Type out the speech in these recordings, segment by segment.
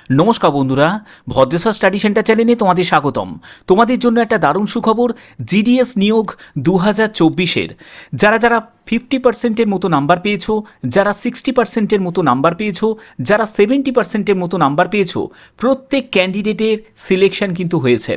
নমস্কার বন্ধুরা, Bhadreswar study centre চ্যানেলে তোমাদের স্বাগতম। তোমাদের জন্য একটা দারুণ সুখবর, জিডিএস নিয়োগ 2024-এর যারা যারা 50%-এর মতো নাম্বার পেয়েছো, যারা 60%-এর মতো নাম্বার পেয়েছো, যারা 70%-এর মতো নাম্বার পেয়েছো, প্রত্যেক ক্যান্ডিডেটের সিলেকশন কিন্তু হয়েছে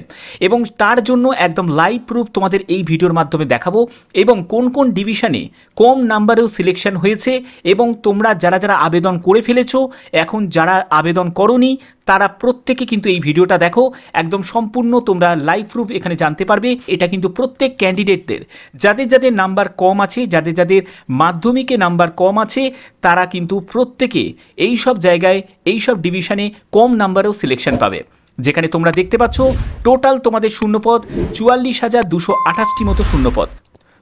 এবং তার জন্য একদম লাইভ প্রুফ তোমাদের এই ভিডিওর মাধ্যমে দেখাবো এবং কোন কোন ডিভিশনে কম নাম্বারেও সিলেকশন হয়েছে এবং তোমরা যারা যারা আবেদন করে ফেলেছো, এখন যারা আবেদন করোনি তারা প্রত্যেকে কিন্তু এই ভিডিওটা দেখো, একদম সম্পূর্ণ তোমরা লাইভ প্রুফ এখানে জানতে পারবে। এটা কিন্তু প্রত্যেক ক্যান্ডিডেটদের, যাদের যাদের নাম্বার কম আছে, যাদের যাদের মাধ্যমিকে নাম্বার কম আছে, তারা কিন্তু প্রত্যেকে এই সব জায়গায় এই সব ডিভিশনে কম নাম্বারেও সিলেকশন পাবে। যেখানে তোমরা দেখতে পাচ্ছ টোটাল তোমাদের শূন্যপদ 44,228টি মতো শূন্যপদ।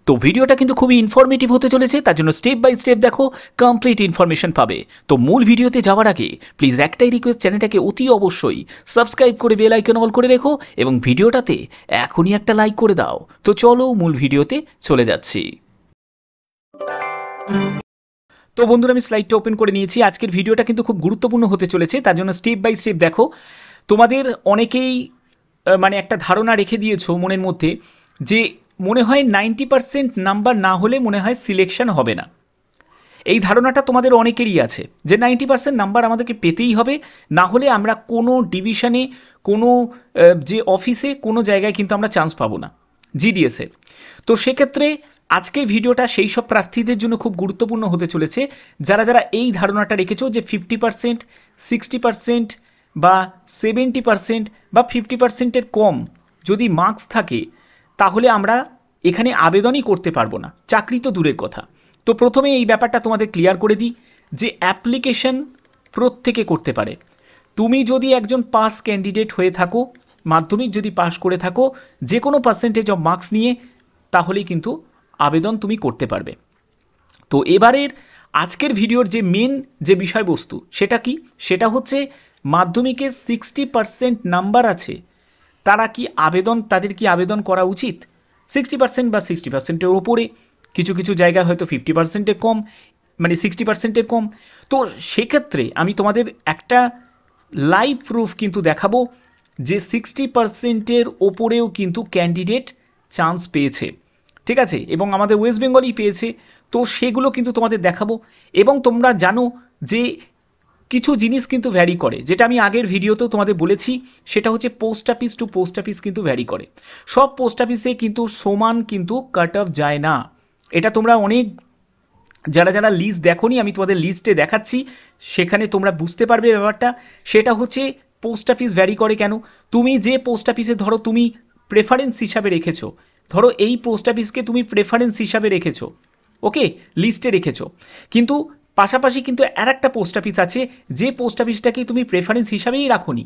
তো ভিডিওটা কিন্তু খুবই ইনফরমেটিভ হতে চলেছে, তার জন্য স্টেপ বাই স্টেপ দেখো, কমপ্লিট ইনফরমেশন পাবে। তো মূল ভিডিওতে যাওয়ার আগে প্লিজ একটাই রিকোয়েস্ট, চ্যানেলটাকে অতি অবশ্যই সাবস্ক্রাইব করে বেল আইকন অল করে রেখো এবং ভিডিওটাতে এখনই একটা লাইক করে দাও। তো চলো মূল ভিডিওতে চলে যাচ্ছি। তো বন্ধুরা, আমি স্লাইডটা ওপেন করে নিয়েছি। আজকের ভিডিওটা কিন্তু খুব গুরুত্বপূর্ণ হতে চলেছে, তার জন্য স্টেপ বাই স্টেপ দেখো। তোমাদের অনেকেই একটা ধারণা রেখে দিয়েছো মনের মধ্যে যে মনে হয় 90% নাম্বার না হলে মনে হয় সিলেকশন হবে না। এই ধারণাটা তোমাদের অনেকেরই আছে যে 90% নাম্বার আমাদেরকে পেতেই হবে, না হলে আমরা কোনো ডিভিশনে, কোনো যে অফিসে, কোনো জায়গায় কিন্তু আমরা চান্স পাবো না জিডিএসে। তো সেক্ষেত্রে আজকের ভিডিওটা সেই সব প্রার্থীদের জন্য খুব গুরুত্বপূর্ণ হতে চলেছে যারা যারা এই ধারণাটা রেখেছো যে 50%, 60% বা 70% বা 50%-এর কম যদি মার্কস থাকে তাহলে আমরা এখানে আবেদনই করতে পারবো না, চাকরি তো দূরের কথা। তো প্রথমে এই ব্যাপারটা তোমাদের ক্লিয়ার করে দিই যে অ্যাপ্লিকেশন প্রত্যেকে করতে পারে। তুমি যদি একজন পাস ক্যান্ডিডেট হয়ে থাকো, মাধ্যমিক যদি পাস করে থাকো, যে কোনো পার্সেন্টেজ অফ মার্কস নিয়ে, তাহলেই কিন্তু আবেদন তুমি করতে পারবে। তো এবারের আজকের ভিডিওর যে মেন যে বিষয়বস্তু সেটা কি, সেটা হচ্ছে মাধ্যমিকে 60% নাম্বার আছে তারা কি আবেদন, তাদের কি আবেদন করা উচিত? 60% বা 60%-এর ওপরে, কিছু কিছু জায়গায় হয়তো 50%-এর কম, 60%-এর কম। তো সেক্ষেত্রে আমি তোমাদের একটা লাইভ প্রুফ কিন্তু দেখাবো যে 60%-এর ওপরেও কিন্তু ক্যান্ডিডেট চান্স পেয়েছে, ঠিক আছে, এবং আমাদের ওয়েস্ট বেঙ্গলই পেয়েছে। তো সেগুলো কিন্তু তোমাদের দেখাবো। এবং তোমরা জানো যে কিছু জিনিস কিন্তু ভ্যারি করে, যেটা আমি আগের ভিডিওতেও তোমাদের বলেছি, সেটা হচ্ছে post office to post office কিন্তু ভ্যারি করে। সব পোস্ট অফিসে কিন্তু সমান কিন্তু কাট অফ যায় না। এটা তোমরা অনেক যারা যারা লিস্ট দেখোনি, আমি তোমাদের লিস্টে দেখাচ্ছি, সেখানে তোমরা বুঝতে পারবে ব্যাপারটা। সেটা হচ্ছে পোস্ট অফিস ভ্যারি করে কেন। তুমি যে পোস্ট অফিসে ধরো তুমি প্রেফারেন্স হিসাবে রেখেছো, ধরো এই পোস্ট অফিসকে তুমি প্রেফারেন্স হিসাবে রেখেছো, ওকে, লিস্টে রেখেছো, কিন্তু পাশাপাশি কিন্তু আর একটা পোস্ট অফিস আছে যে পোস্ট অফিসটাকে তুমি প্রেফারেন্স হিসাবেই রাখোনি।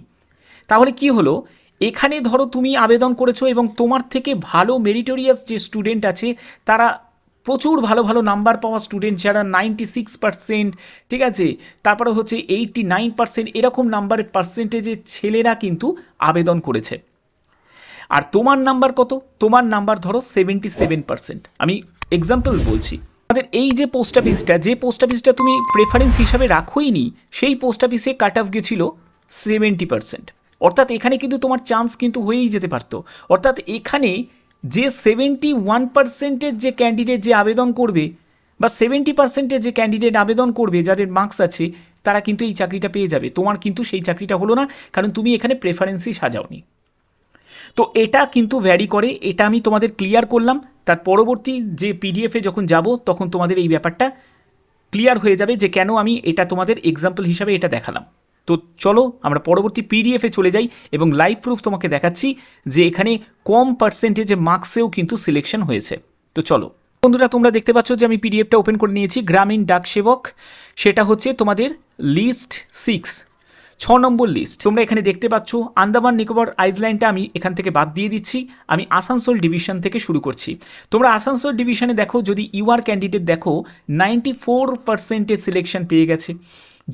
তাহলে কি হলো, এখানে ধরো তুমি আবেদন করেছো এবং তোমার থেকে ভালো মেরিটোরিয়াস যে স্টুডেন্ট আছে, তারা প্রচুর ভালো ভালো নাম্বার পাওয়া স্টুডেন্ট যারা 96%, ঠিক আছে, তারপরে হচ্ছে 89%, এরকম নাম্বারের পার্সেন্টেজের ছেলেরা কিন্তু আবেদন করেছে। আর তোমার নাম্বার কত? তোমার নাম্বার ধরো 77%। আমি এক্সাম্পল বলছি, আমাদের এই যে পোস্ট অফিসটা, যে পোস্ট অফিসটা তুমি প্রেফারেন্স হিসাবে রাখোই নি, সেই পোস্ট অফিসে কাট অফ গেছিল 70%। অর্থাৎ এখানে কিন্তু তোমার চান্স কিন্তু হয়েই যেতে পারতো। অর্থাৎ এখানে যে 71%-এর যে ক্যান্ডিডেট যে আবেদন করবে, বা 70%-এর যে ক্যান্ডিডেট আবেদন করবে যাদের মার্কস আছে, তারা কিন্তু এই চাকরিটা পেয়ে যাবে। তোমার কিন্তু সেই চাকরিটা হলো না, কারণ তুমি এখানে প্রেফারেন্সই সাজাওনি। তো এটা কিন্তু ভ্যারি করে, এটা আমি তোমাদের ক্লিয়ার করলাম। তার পরবর্তী যে পিডিএফে যখন যাব তখন তোমাদের এই ব্যাপারটা ক্লিয়ার হয়ে যাবে যে কেন আমি এটা তোমাদের এক্সাম্পল হিসাবে এটা দেখালাম। তো চলো আমরা পরবর্তী পিডিএফে চলে যাই এবং লাইভ প্রুফ তোমাকে দেখাচ্ছি যে এখানে কম পার্সেন্টেজে মার্কসেও কিন্তু সিলেকশন হয়েছে। তো চলো বন্ধুরা, তোমরা দেখতে পাচ্ছ যে আমি পিডিএফটা ওপেন করে নিয়েছি। গ্রামীণ ডাক সেবক, সেটা হচ্ছে তোমাদের লিস্ট 6 নম্বর লিস্ট। তোমরা এখানে দেখতে পাচ্ছ আন্দামান নিকোবর আইল্যান্ডটা আমি এখান থেকে বাদ দিয়ে দিচ্ছি। আমি আসানসোল ডিভিশন থেকে শুরু করছি। তোমরা আসানসোল ডিভিশনে দেখো, যদি ইউআর ক্যান্ডিডেট দেখো 94%-এর সিলেকশন পেয়ে গেছে।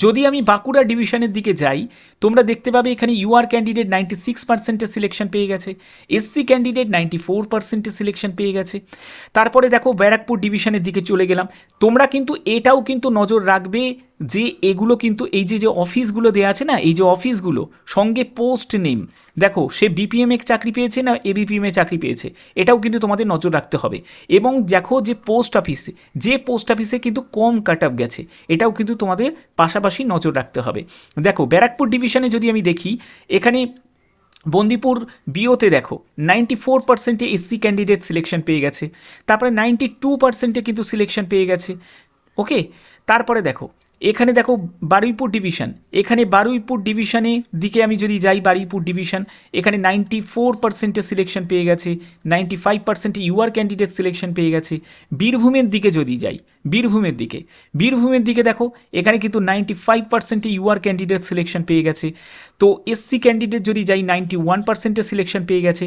যদি আমি বাঁকুড়া ডিভিশনের দিকে যাই, তোমরা দেখতে পাবে এখানে ইউআর ক্যান্ডিডেট 96%-এর সিলেকশন পেয়ে গেছে, এসসি ক্যান্ডিডেট 94%-এর সিলেকশন পেয়ে গেছে। তারপরে দেখো ব্যারাকপুর ডিভিশনের দিকে চলে গেলাম। তোমরা কিন্তু এটাও কিন্তু নজর রাখবে যে এগুলো কিন্তু এই যে অফিসগুলো দেওয়া আছে না, এই যে অফিসগুলো সঙ্গে পোস্ট নেম, দেখো সে বিপিএমে চাকরি পেয়েছে না এবিপিএমে চাকরি পেয়েছে, এটাও কিন্তু তোমাদের নজর রাখতে হবে। এবং দেখো যে পোস্ট অফিসে কিন্তু কম কাট অফ গেছে, এটাও কিন্তু তোমাদের পাশাপাশি নজর রাখতে হবে। দেখো ব্যারাকপুর ডিভিশনে যদি আমি দেখি, এখানে বন্দিপুর বিওতে দেখো 94% এসসি ক্যান্ডিডেট সিলেকশন পেয়ে গেছে, তারপরে 92% কিন্তু সিলেকশন পেয়ে গেছে। ওকে, তারপরে দেখো এখানে দেখো বারুইপুর ডিভিশনে দিকে আমি যদি যাই, বারুইপুর ডিভিশন এখানে 94% সিলেকশন পেয়ে গেছে, 95% ইউআর ক্যান্ডিডেট সিলেকশন পেয়ে গেছে। বীরভূমের দিকে যদি যাই, বীরভূমের দিকে দেখো এখানে কিন্তু 95% ইউআর ক্যান্ডিডেট সিলেকশন পেয়ে গেছে। তো এসসি ক্যান্ডিডেট যদি যাই 91% সিলেকশন পেয়ে গেছে।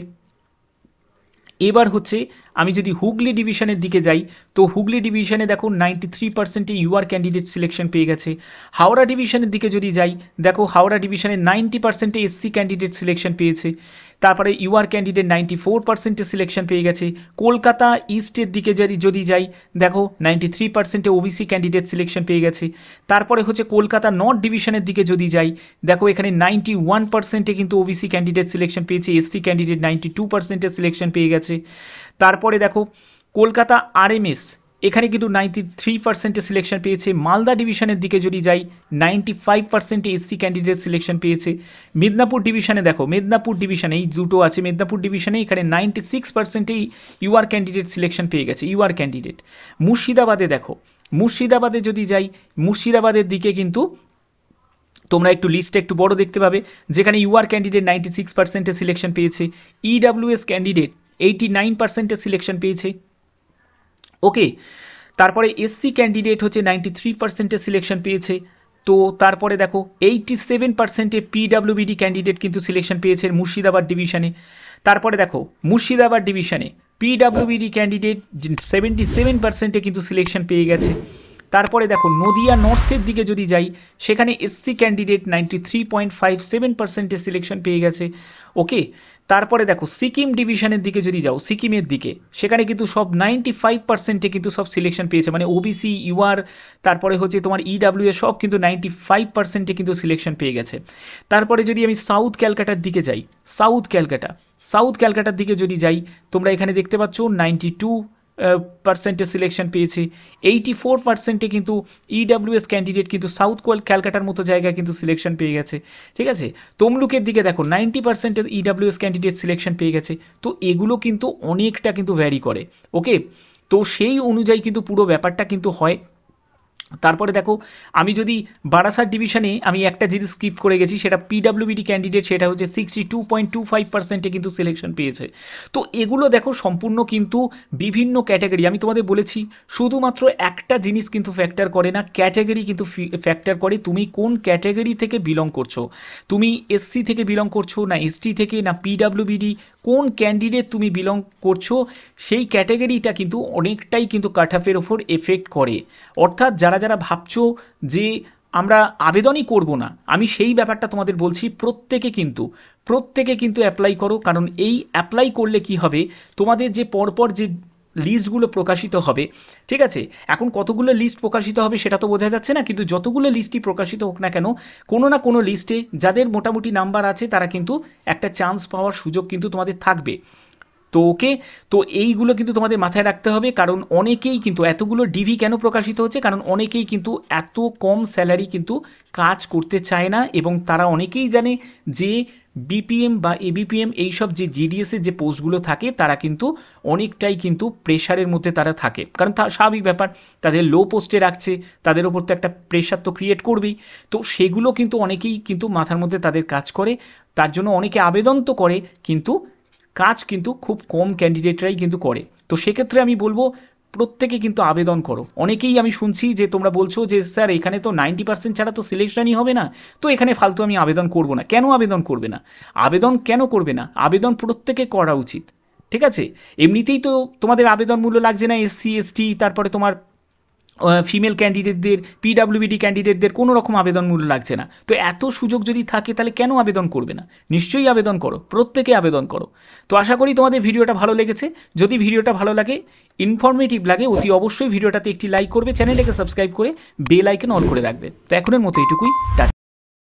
এবার হচ্ছে আমি যদি হুগলি ডিভিশনের দিকে যাই, তো হুগলি ডিভিশনে দেখো 93% ইউআর ক্যান্ডিডেট সিলেকশন পেয়ে গেছে। হাওড়া ডিভিশনের দিকে যদি যাই, দেখো হাওড়া ডিভিশনে 90% এসসি ক্যান্ডিডেট সিলেকশন পেয়েছে, তারপরে ইউআর ক্যান্ডিডেট 94% সিলেকশন পেয়ে গেছে। কলকাতা ইস্টের দিকে যদি যাই, দেখো 93% ওবিসি ক্যান্ডিডেট সিলেকশন পেয়ে গেছে। তারপরে হচ্ছে কলকাতা নর্থ ডিভিশনের দিকে যদি যাই, দেখো এখানে 91% কিন্তু ওবিসি ক্যান্ডিডেট সিলেকশন পেয়েছে, এসসি ক্যান্ডিডেট 92% সিলেকশন পেয়ে গেছে। তারপরে দেখো কলকাতা আরএমএস এখানে কিন্তু 93% সিলেকশন পেয়েছে। মালদা ডিভিশনের দিকে যদি যাই 95% এসসি ক্যান্ডিডেট সিলেকশন পেয়েছে। মেদিনীপুর ডিভিশনে দেখো, মেদিনীপুর ডিভিশনে এই দুটো আছে, মেদিনীপুর ডিভিশনে এখানে 96% ইউআর ক্যান্ডিডেট সিলেকশন পেয়ে গেছে, ইউআর ক্যান্ডিডেট। মুর্শিদাবাদে দেখো, মুর্শিদাবাদে যদি যাই, মুর্শিদাবাদের দিকে কিন্তু তোমরা একটু লিস্টটা একটু বড় দেখতে পাবে, যেখানে ইউআর ক্যান্ডিডেট 96% সিলেকশন পেয়েছে, ইডাব্লিউএস ক্যান্ডিডেট 89% সিলেকশন পেয়েছে। ওকে, তারপরে এসসি ক্যান্ডিডেট হচ্ছে 93% সিলেকশন পেয়েছে। তো তারপরে দেখো 87% পিডাব্লিউবিডি ক্যান্ডিডেট কিন্তু সিলেকশন পেয়েছে মুর্শিদাবাদ ডিভিশনে। তারপরে দেখো মুর্শিদাবাদ ডিভিশনে পিডাব্লিউবিডি ক্যান্ডিডেট 77% কিন্তু সিলেকশন পেয়ে গেছে। তারপরে দেখো নদিয়া নর্থের দিকে যদি যাই, সেখানে এসসি ক্যান্ডিডেট 93.57% সিলেকশন পেয়ে গেছে। ওকে, তারপরে দেখো সিকিম ডিভিশনের দিকে যদি যাও, সিকিমের দিকে সেখানে কিন্তু সব 95% কিন্তু সব সিলেকশন পেয়েছে, মানে ওবিসি ইউআর তারপরে হচ্ছে তোমার ইডাব্লিউএস সব কিন্তু 95% কিন্তু সিলেকশন পেয়ে গেছে। তারপরে যদি আমি সাউথ ক্যালকাটার দিকে যাই, সাউথ ক্যালকাটার দিকে যদি যাই, তোমরা এখানে দেখতে পাচ্ছ 92% সিলেকশন পেয়েছে। 84% কিন্তু ইডাব্লিউএস ক্যান্ডিডেট কিন্তু সাউথ ক্যালকাটার মতো জায়গায় কিন্তু সিলেকশন পেয়ে গেছে। ঠিক আছে, তমলুকের দিকে দেখো 90% ইডাব্লিউএস ক্যান্ডিডেট সিলেকশন পেয়ে গেছে। তো এগুলো কিন্তু অনেকটা কিন্তু ভ্যারি করে। ওকে, তো সেই অনুযায়ী কিন্তু পুরো ব্যাপারটা কিন্তু হয়। তারপরে দেখো আমি যদি বারাসাত ডিভিশনে আমি একটা জিনিস স্কিপ করে গেছি, সেটা পিডাব্লিউবিডি ক্যান্ডিডেট, সেটা হচ্ছে 62.25% কিন্তু সিলেকশন পেয়েছে। তো এগুলো দেখো সম্পূর্ণ কিন্তু বিভিন্ন ক্যাটাগরি, আমি তোমাদের বলেছি শুধুমাত্র একটা জিনিস কিন্তু ফ্যাক্টর করে না, ক্যাটাগরি কিন্তু ফ্যাক্টর করে। তুমি কোন ক্যাটাগরি থেকে বিলং করছো, তুমি এসসি থেকে বিলং করছো না এসটি থেকে না পিডাব্লিউবিডি, কোন ক্যান্ডিডেট তুমি বিলং করছো, সেই ক্যাটাগরিটা কিন্তু অনেকটাই কিন্তু কাট অফের ওপর এফেক্ট করে। অর্থাৎ যারা যারা ভাবছো যে আমরা আবেদনই করব না, আমি সেই ব্যাপারটা তোমাদের বলছি, প্রত্যেকে কিন্তু অ্যাপ্লাই করো। কারণ এই অ্যাপ্লাই করলে কি হবে, তোমাদের যে পরপর যে লিস্টগুলো প্রকাশিত হবে, ঠিক আছে, এখন কতগুলো লিস্ট প্রকাশিত হবে সেটা তো বোঝা যাচ্ছে না, কিন্তু যতগুলো লিস্টই প্রকাশিত হোক না কেন, কোনো না কোনো লিস্টে যাদের মোটামুটি নাম্বার আছে তারা কিন্তু একটা চান্স পাওয়ার সুযোগ কিন্তু তোমাদের থাকবে। তো ওকে, তো এইগুলো কিন্তু তোমাদের মাথায় রাখতে হবে। কারণ অনেকেই কিন্তু এতগুলো ডিভি কেন প্রকাশিত হচ্ছে, কারণ অনেকেই কিন্তু এত কম স্যালারি কিন্তু কাজ করতে চায় না, এবং তারা অনেকেই জানে যে বিপিএম বা এবিপিএম এইসব যে জিডিএসের যে পোস্টগুলো থাকে তারা কিন্তু অনেকটাই কিন্তু প্রেশারের মধ্যে তারা থাকে, কারণ স্বাভাবিক ব্যাপার, তাদের লো পোস্টে রাখছে, তাদের ওপর তো একটা প্রেশার তো ক্রিয়েট করবেই। তো সেগুলো কিন্তু অনেকেই কিন্তু মাথার মধ্যে তাদের কাজ করে, তার জন্য অনেকে আবেদন তো করে, কিন্তু কাজ কিন্তু খুব কম ক্যান্ডিডেটরাই কিন্তু করে। তো সেক্ষেত্রে আমি বলবো প্রত্যেকে কিন্তু আবেদন করো। অনেকেই আমি শুনছি যে তোমরা বলছো যে স্যার এখানে তো 90% ছাড়া তো সিলেকশনই হবে না, তো এখানে ফালতু আমি আবেদন করব না। কেন আবেদন করবে না? আবেদন প্রত্যেকে করা উচিত, ঠিক আছে? এমনিতেই তো তোমাদের আবেদন মূল্য লাগছে না, এসসি এসটি তারপরে তোমার ফিমেল ক্যান্ডিডেটদের, পিডাব্লিউবিডি ক্যান্ডিডেটদের কোনো রকম আবেদন মূল্য লাগছে না। তো এত সুযোগ যদি থাকে তাহলে কেন আবেদন করবে না? নিশ্চয়ই আবেদন করো, প্রত্যেকে আবেদন করো। তো আশা করি তোমাদের ভিডিওটা ভালো লেগেছে। যদি ভিডিওটা ভালো লাগে, ইনফরমেটিভ লাগে, অতি অবশ্যই ভিডিওটাতে একটি লাইক করবে, চ্যানেলটাকে সাবস্ক্রাইব করে বেল আইকন অল করে রাখবে। তো এখনের মতো এইটুকুই, টাটা।